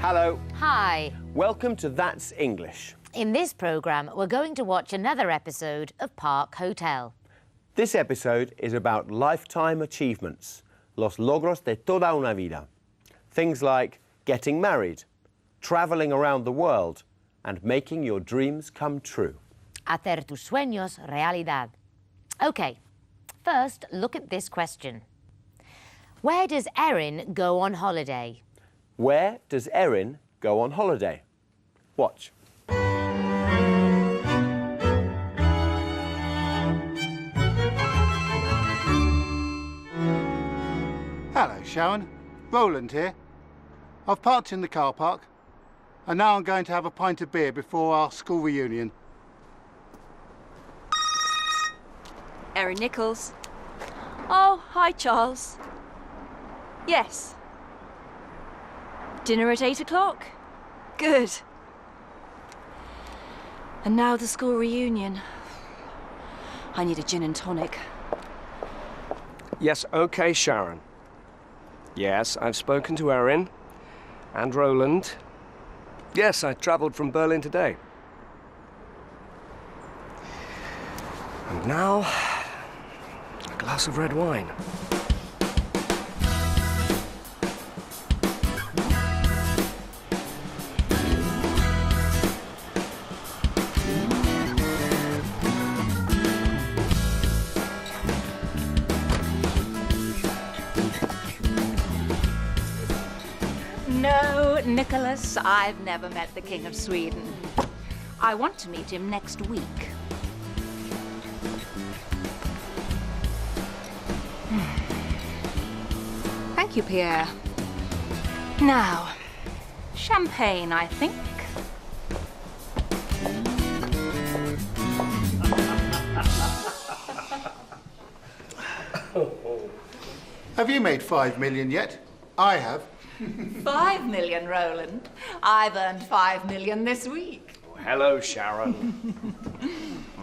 Hello. Hi. Welcome to That's English. In this programme, we're going to watch another episode of Park Hotel. This episode is about lifetime achievements, los logros de toda una vida. Things like getting married, travelling around the world, and making your dreams come true. Hacer tus sueños realidad. OK, first, look at this question. Where does Erin go on holiday? Where does Erin go on holiday? Watch. Hello, Sharon. Roland here. I've parked in the car park, and now I'm going to have a pint of beer before our school reunion. Erin Nichols. Oh, hi, Charles. Yes. Dinner at 8 o'clock? Good. And now the school reunion. I need a gin and tonic. Yes, OK, Sharon. Yes, I've spoken to Erin and Roland. Yes, I travelled from Berlin today. And now, a glass of red wine. No, Nicholas, I've never met the King of Sweden. I want to meet him next week. Thank you, Pierre. Now, champagne, I think. Have you made 5 million yet? I have. 5 million, Roland. I've earned 5 million this week. Oh, hello, Sharon.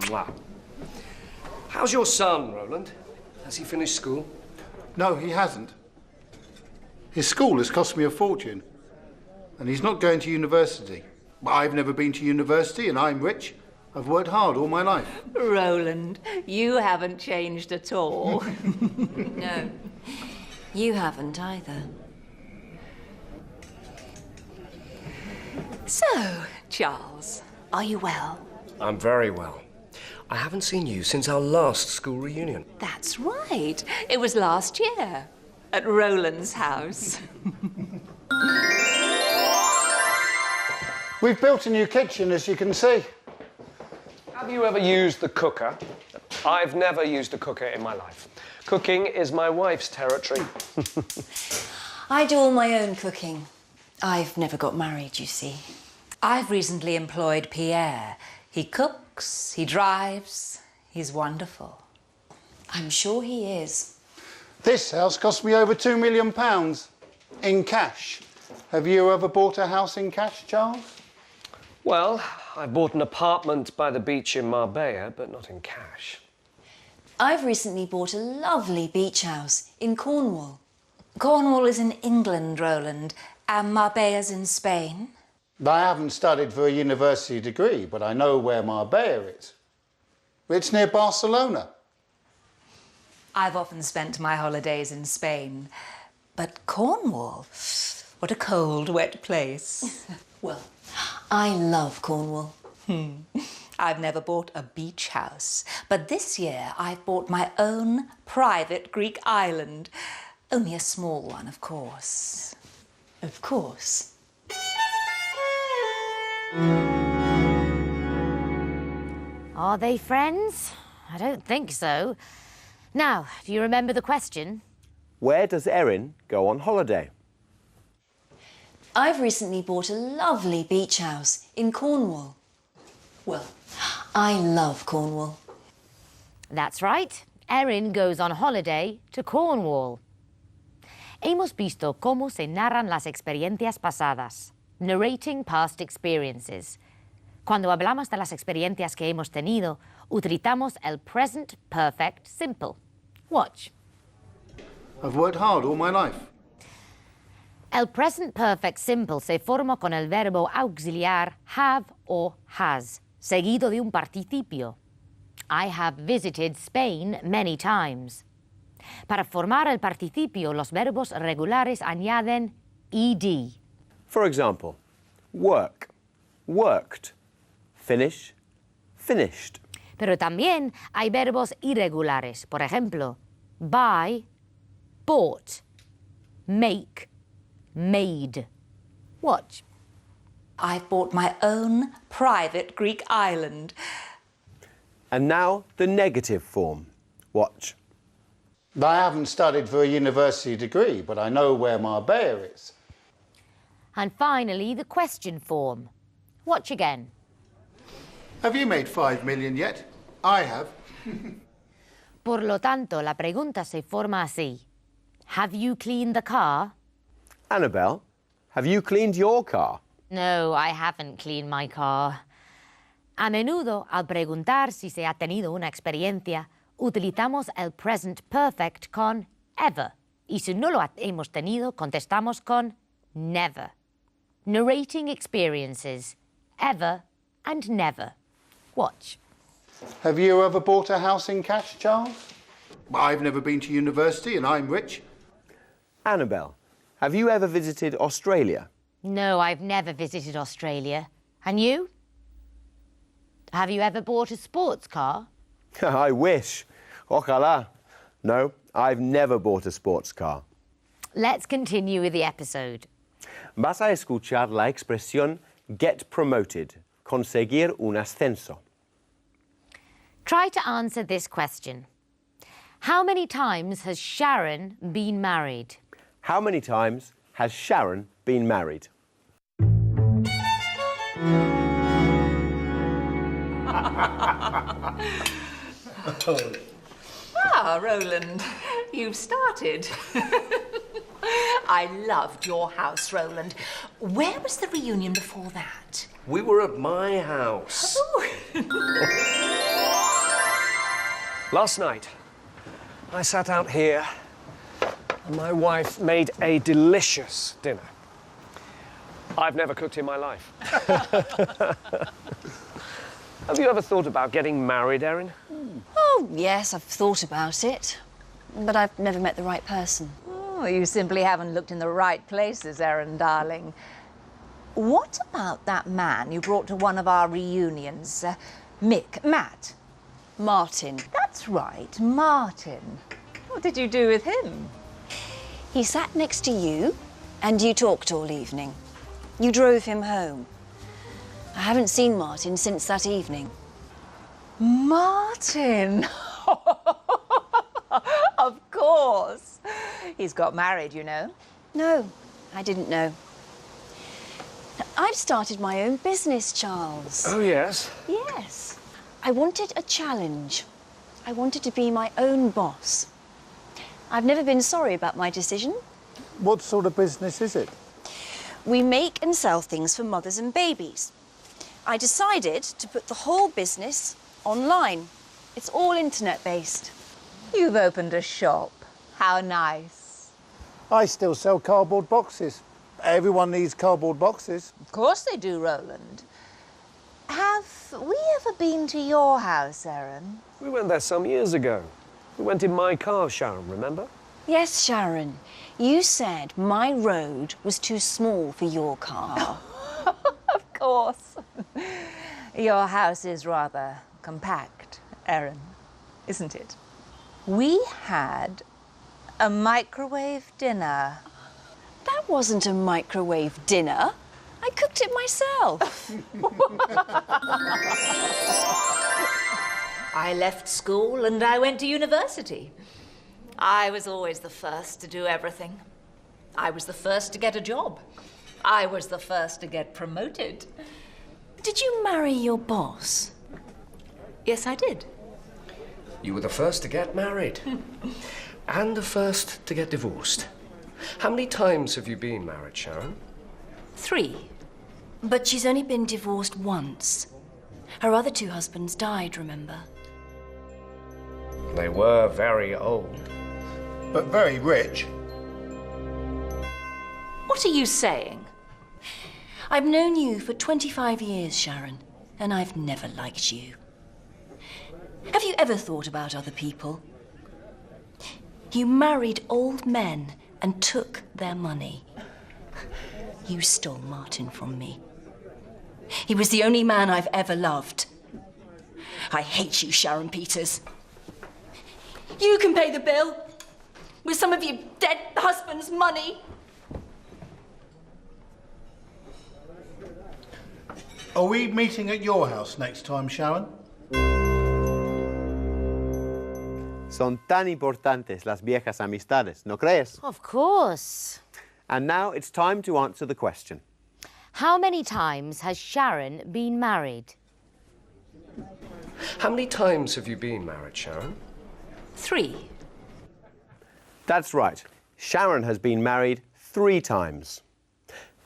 Mwah. How's your son, Roland? Has he finished school? No, he hasn't. His school has cost me a fortune, and he's not going to university. I've never been to university, and I'm rich. I've worked hard all my life. Roland, you haven't changed at all. No, you haven't either. So, Charles, are you well? I'm very well. I haven't seen you since our last school reunion. That's right. It was last year at Roland's house. We've built a new kitchen, as you can see. Have you ever used the cooker? I've never used a cooker in my life. Cooking is my wife's territory. I do all my own cooking. I've never got married, you see. I've recently employed Pierre. He cooks, he drives, he's wonderful. I'm sure he is. This house cost me over £2 million in cash. Have you ever bought a house in cash, Charles? Well, I bought an apartment by the beach in Marbella, but not in cash. I've recently bought a lovely beach house in Cornwall. Cornwall is in England, Roland, and Marbella's in Spain. I haven't studied for a university degree, but I know where Marbella is. It's near Barcelona. I've often spent my holidays in Spain. But Cornwall, what a cold, wet place. Well, I love Cornwall. I've never bought a beach house, but this year I've bought my own private Greek island. Only a small one, of course. Of course. Are they friends? I don't think so. Now, do you remember the question? Where does Erin go on holiday? I've recently bought a lovely beach house in Cornwall. Well, I love Cornwall. That's right. Erin goes on holiday to Cornwall. Hemos visto cómo se narran las experiencias pasadas, narrating past experiences. Cuando hablamos de las experiencias que hemos tenido, utilizamos el present perfect simple. Watch. I've worked hard all my life. El present perfect simple se forma con el verbo auxiliar have o has, seguido de un participio. I have visited Spain many times. Para formar el participio, los verbos regulares añaden ed. For example, work, worked. Finish, finished. Pero también hay verbos irregulares. Por ejemplo, buy, bought, make, made. Watch. I've bought my own private Greek island. And now the negative form. Watch. I haven't studied for a university degree, but I know where Marbella is. And finally, the question form. Watch again. Have you made 5 million yet? I have. Por lo tanto, la pregunta se forma así. Have you cleaned the car? Annabelle, have you cleaned your car? No, I haven't cleaned my car. A menudo, al preguntar si se ha tenido una experiencia, utilizamos el present perfect con ever. Y si no lo hemos tenido, contestamos con never. Narrating experiences, ever and never. Watch. Have you ever bought a house in cash, Charles? I've never been to university and I'm rich. Annabelle, have you ever visited Australia? No, I've never visited Australia. And you? Have you ever bought a sports car? I wish. Ojalá. No, I've never bought a sports car. Let's continue with the episode. Vas a escuchar la expresión get promoted, conseguir un ascenso. Try to answer this question. How many times has Sharon been married? How many times has Sharon been married? Ah, Roland, you've started. I loved your house, Roland. Where was the reunion before that? We were at my house. Last night, I sat out here and my wife made a delicious dinner. I've never cooked in my life. Have you ever thought about getting married, Erin? Oh, yes, I've thought about it. But I've never met the right person. Oh, you simply haven't looked in the right places, Erin, darling. What about that man you brought to one of our reunions? Matt? Martin. That's right, Martin. What did you do with him? He sat next to you, and you talked all evening. You drove him home. I haven't seen Martin since that evening. Martin! Of course. He's got married, you know. No, I didn't know. I've started my own business, Charles. Oh, yes? Yes. I wanted a challenge. I wanted to be my own boss. I've never been sorry about my decision. What sort of business is it? We make and sell things for mothers and babies. I decided to put the whole business online. It's all internet-based. You've opened a shop. How nice. I still sell cardboard boxes. Everyone needs cardboard boxes. Of course they do, Roland. Have we ever been to your house, Erin? We went there some years ago. We went in my car, Sharon, remember? Yes, Sharon. You said my road was too small for your car. Of course. Your house is rather compact, Erin, isn't it? We had a microwave dinner. That wasn't a microwave dinner. I cooked it myself. I left school and I went to university. I was always the first to do everything. I was the first to get a job. I was the first to get promoted. Did you marry your boss? Yes, I did. You were the first to get married. And the first to get divorced. How many times have you been married, Sharon? 3. But she's only been divorced once. Her other 2 husbands died, remember? They were very old. But very rich. What are you saying? I've known you for 25 years, Sharon, and I've never liked you. Have you ever thought about other people? You married old men and took their money. You stole Martin from me. He was the only man I've ever loved. I hate you, Sharon Peters. You can pay the bill with some of your dead husband's money. Are we meeting at your house next time, Sharon? Son tan importantes las viejas amistades, ¿no crees? Of course. And now it's time to answer the question. How many times has Sharon been married? How many times have you been married, Sharon? 3. That's right. Sharon has been married 3 times.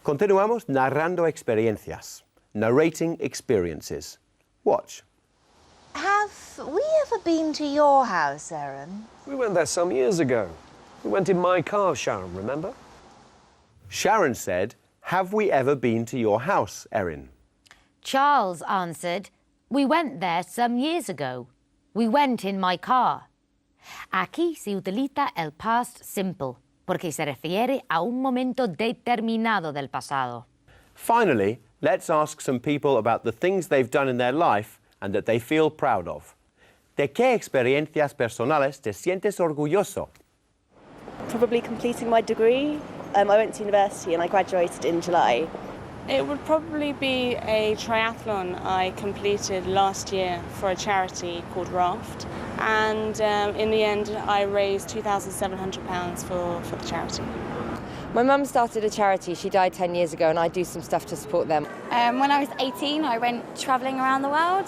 Continuamos narrando experiencias. Narrating experiences. Watch. Have we ever been to your house, Erin? We went there some years ago. We went in my car, Sharon, remember? Sharon said, "Have we ever been to your house, Erin?" Charles answered, "We went there some years ago. We went in my car." Aquí se utiliza el past simple, porque se refiere a un momento determinado del pasado. Finally, let's ask some people about the things they've done in their life and that they feel proud of. ¿De qué experiencias personales te sientes orgulloso? Probably completing my degree. I went to university and I graduated in July. It would probably be a triathlon I completed last year for a charity called Raft, and in the end I raised £2,700 for the charity. My mum started a charity. She died 10 years ago and I do some stuff to support them. When I was 18 I went travelling around the world.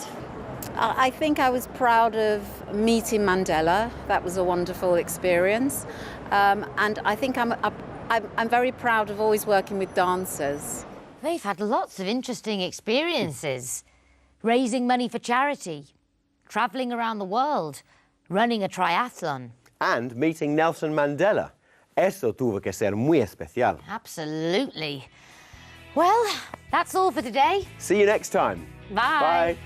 I think I was proud of meeting Mandela. That was a wonderful experience. And I think I'm very proud of always working with dancers. They've had lots of interesting experiences. Raising money for charity, travelling around the world, running a triathlon. And meeting Nelson Mandela. Eso tuvo que ser muy especial. Absolutely. Well, that's all for today. See you next time. Bye. Bye.